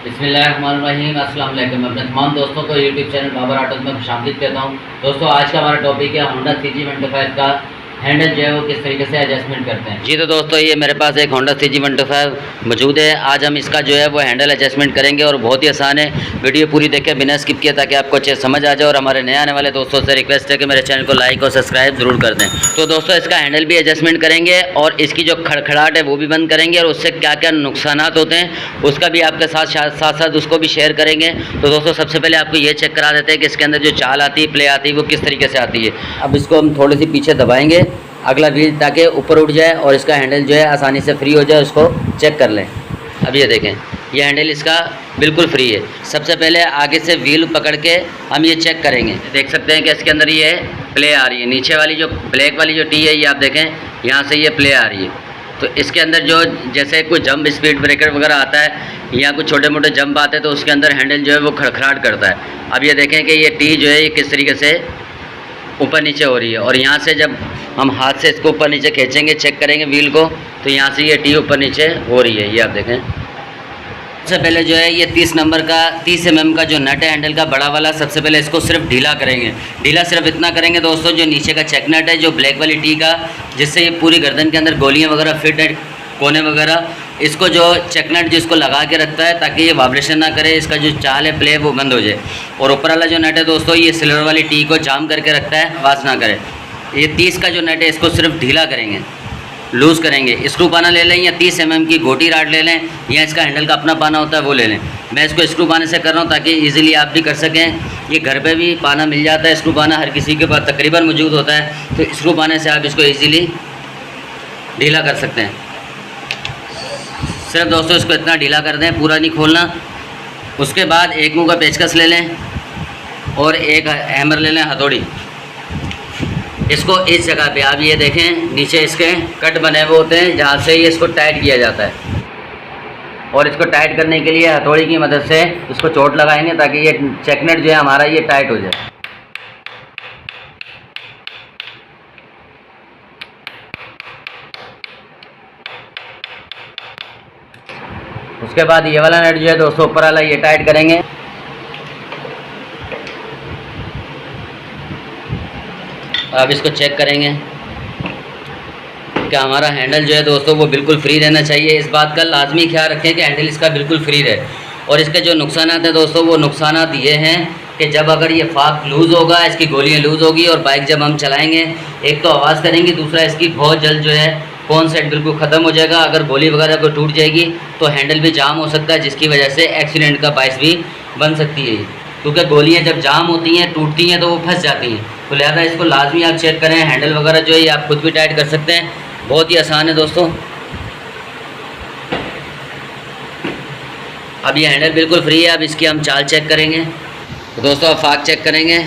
बिस्मिल्लाहिर्रहमानिर्रहीम। अस्सलाम वालेकुम। मैं अपने तमाम दोस्तों को यूट्यूब चैनल बाबर ऑटोज़ में खुशामदीद कहता हूँ। दोस्तों, आज का हमारा टॉपिक है होंडा CG125 का हैंडल जो है वो किस तरीके से एडजस्टमेंट करते हैं। जी तो दोस्तों, ये मेरे पास एक होंडा CG125 मौजूद है। आज हम इसका जो है वो हैंडल एडजस्टमेंट करेंगे और बहुत ही आसान है। वीडियो पूरी देखें बिना स्किप किए ताकि आपको अच्छे समझ आ जाए। और हमारे नए आने वाले दोस्तों से रिक्वेस्ट है कि मेरे चैनल को लाइक और सब्सक्राइब जरूर कर दें। तो दोस्तों, इसका हैंडल भी एडजस्टमेंट करेंगे और इसकी जो खड़खड़ाहट है वो भी बंद करेंगे और उससे क्या क्या नुकसान होते हैं उसका भी आपके साथ उसको भी शेयर करेंगे। तो दोस्तों, सबसे पहले आपको ये चेक करा देते हैं कि इसके अंदर जो चाल आती है, प्ले आती है, वो किस तरीके से आती है। अब इसको हम थोड़ी सी पीछे दबाएंगे अगला व्हील ताकि ऊपर उठ जाए और इसका हैंडल जो है आसानी से फ्री हो जाए। उसको चेक कर लें। अब ये देखें, ये हैंडल इसका बिल्कुल फ्री है। सबसे पहले आगे से व्हील पकड़ के हम ये चेक करेंगे। देख सकते हैं कि इसके अंदर ये प्ले आ रही है। नीचे वाली जो ब्लैक वाली जो टी है, ये आप देखें यहाँ से ये प्ले आ रही है। तो इसके अंदर जो जैसे कोई जंप स्पीड ब्रेकर वगैरह आता है या कुछ छोटे मोटे जंप आते हैं तो उसके अंदर हैंडल जो है वो खड़खड़ाहट करता है। अब ये देखें कि ये टी जो है ये किस तरीके से ऊपर नीचे हो रही है। और यहाँ से जब हम हाथ से इसको ऊपर नीचे खींचेंगे, चेक करेंगे व्हील को, तो यहाँ से ये टी ऊपर नीचे हो रही है। ये आप देखें। सबसे पहले जो है ये 30 नंबर का 30 mm का जो नट है हैंडल का बड़ा वाला, सबसे पहले इसको सिर्फ ढीला करेंगे। ढीला सिर्फ इतना करेंगे दोस्तों, जो नीचे का चेक नट है जो ब्लैक वाली टी का, जिससे ये पूरी गर्दन के अंदर गोलियाँ वगैरह फिट है, कोने वगैरह, इसको जो चेक नट जिसको लगा के रखता है ताकि ये वाइब्रेशन ना करे, इसका जो चाल है प्ले वो बंद हो जाए। और ऊपर वाला जो नट है दोस्तों, ये सिल्वर वाली टी को जाम करके रखता है, आवाज़ ना करे। ये 30 का जो नट है इसको सिर्फ ढीला करेंगे, लूज़ करेंगे। स्क्रू पाना ले लें या 30 mm की गोटी राड ले लें या इसका हैंडल का अपना पाना होता है वो ले लें। मैं इसको स्क्रू पाने से कर रहा हूँ ताकि इजीली आप भी कर सकें। ये घर पे भी पाना मिल जाता है, स्क्रू पाना हर किसी के पास तकरीबन मौजूद होता है। तो स्क्रू पाने से आप इसको इजीली ढीला कर सकते हैं। सिर्फ दोस्तों इसको इतना ढीला कर दें, पूरा नहीं खोलना। उसके बाद एक मुँह का पेचकस ले लें और एक हैमर ले लें, हथौड़ी। इसको इस जगह पे आप ये देखें, नीचे इसके कट बने हुए होते हैं जहाँ से ये इसको टाइट किया जाता है। और इसको टाइट करने के लिए हथौड़ी की मदद से इसको चोट लगाएंगे ताकि ये चेक नट जो है हमारा ये टाइट हो जाए। उसके बाद ये वाला नट जो है दोस्तों ऊपर वाला ये टाइट करेंगे। अब इसको चेक करेंगे कि हमारा हैंडल जो है दोस्तों वो बिल्कुल फ्री रहना चाहिए। इस बात का लाजमी ख्याल रखें कि हैंडल इसका बिल्कुल फ्री रहे। और इसके जो नुकसान हैं दोस्तों, वो नुकसान ये हैं कि जब अगर ये फाक लूज़ होगा, इसकी गोलियां लूज़ होगी और बाइक जब हम चलाएंगे, एक तो आवाज़ करेंगे, दूसरा इसकी बहुत जल्द जो है कौन सेट बिल्कुल ख़त्म हो जाएगा। अगर गोली वगैरह को टूट जाएगी तो हैंडल भी जाम हो सकता है, जिसकी वजह से एक्सीडेंट का बाइस भी बन सकती है। क्योंकि गोलियां जब जाम होती हैं, टूटती हैं, तो वो फंस जाती हैं। तो लिहाजा इसको लाजमी आप चेक करें। हैंडल वगैरह जो है आप खुद भी टाइट कर सकते हैं, बहुत ही आसान है दोस्तों। अब ये हैंडल बिल्कुल फ्री है। अब इसकी हम चाल चेक करेंगे। तो दोस्तों अब फाक चेक करेंगे।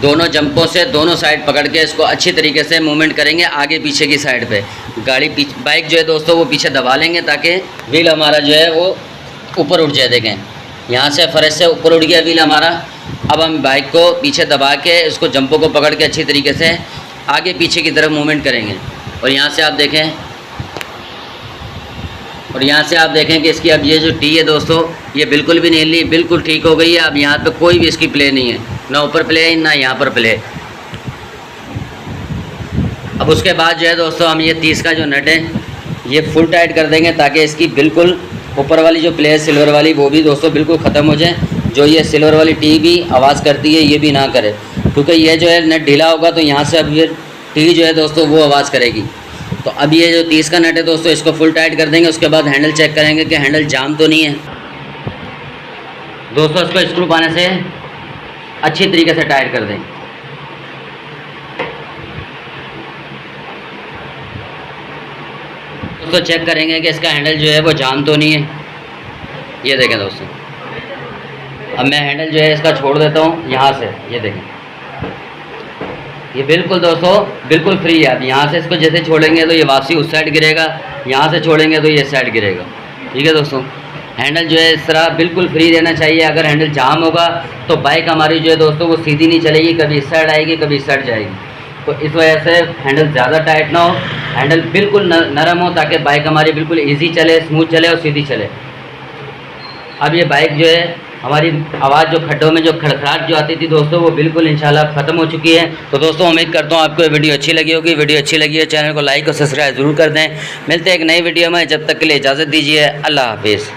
दोनों जंपों से दोनों साइड पकड़ के इसको अच्छी तरीके से मूवमेंट करेंगे आगे पीछे की साइड पे। बाइक जो है दोस्तों वो पीछे दबा लेंगे ताकि व्हील हमारा जो है वो ऊपर उठ जाए। देखें, यहाँ से फर्श से ऊपर उठ गया व्हील हमारा। अब हम बाइक को पीछे दबा के इसको जंपों को पकड़ के अच्छी तरीके से आगे पीछे की तरफ मूवमेंट करेंगे। और यहाँ से आप देखें कि इसकी अब ये जो टी है दोस्तों, ये बिल्कुल भी नहीं हिली, बिल्कुल ठीक हो गई है। अब यहाँ पे कोई भी इसकी प्ले नहीं है, ना ऊपर प्ले है ना यहाँ पर प्ले। अब उसके बाद जो है दोस्तों हम ये 30 का जो नट है ये फुल टाइट कर देंगे ताकि इसकी बिल्कुल ऊपर वाली जो प्ले है सिल्वर वाली, वो भी दोस्तों बिल्कुल ख़त्म हो जाए। जो ये सिल्वर वाली टी भी आवाज़ करती है, ये भी ना करे, क्योंकि ये जो है नट ढीला होगा तो यहाँ से अब ये टी जो है दोस्तों वो आवाज़ करेगी। तो अब ये जो 30 का नट है दोस्तों, इसको फुल टाइट कर देंगे। उसके बाद हैंडल चेक करेंगे कि हैंडल जाम तो नहीं है। दोस्तों इसको स्क्रू पाने से अच्छी तरीके से टाइट कर दें। दोस्तों चेक करेंगे कि इसका हैंडल जो है वो जाम तो नहीं है। ये देखें दोस्तों, अब मैं हैंडल जो है इसका छोड़ देता हूँ यहाँ से। ये देखें, ये बिल्कुल दोस्तों बिल्कुल फ्री है। अब यहाँ से इसको जैसे छोड़ेंगे तो ये वापसी उस साइड गिरेगा, यहाँ से छोड़ेंगे तो ये साइड गिरेगा। ठीक है दोस्तों, हैंडल जो है इस तरह बिल्कुल फ्री रहना चाहिए। अगर हैंडल जाम होगा तो बाइक हमारी जो है दोस्तों वो सीधी नहीं चलेगी, कभी इस साइड आएगी कभी इस साइड जाएगी। तो इस वजह से हैंडल ज़्यादा टाइट ना हो, हैंडल बिल्कुल नरम हो ताकि बाइक हमारी बिल्कुल ईजी चले, स्मूथ चले और सीधी चले। अब ये बाइक जो है हमारी आवाज़ जो खड्डों में जो खड़खड़ाहट जो आती थी दोस्तों वो बिल्कुल इंशाल्लाह ख़त्म हो चुकी है। तो दोस्तों उम्मीद करता हूँ आपको ये वीडियो अच्छी लगी होगी। वीडियो अच्छी लगी है चैनल को लाइक और सब्सक्राइब ज़रूर कर दें। मिलते हैं एक नई वीडियो में, जब तक के लिए इजाज़त दीजिए। अल्लाह हाफिज़।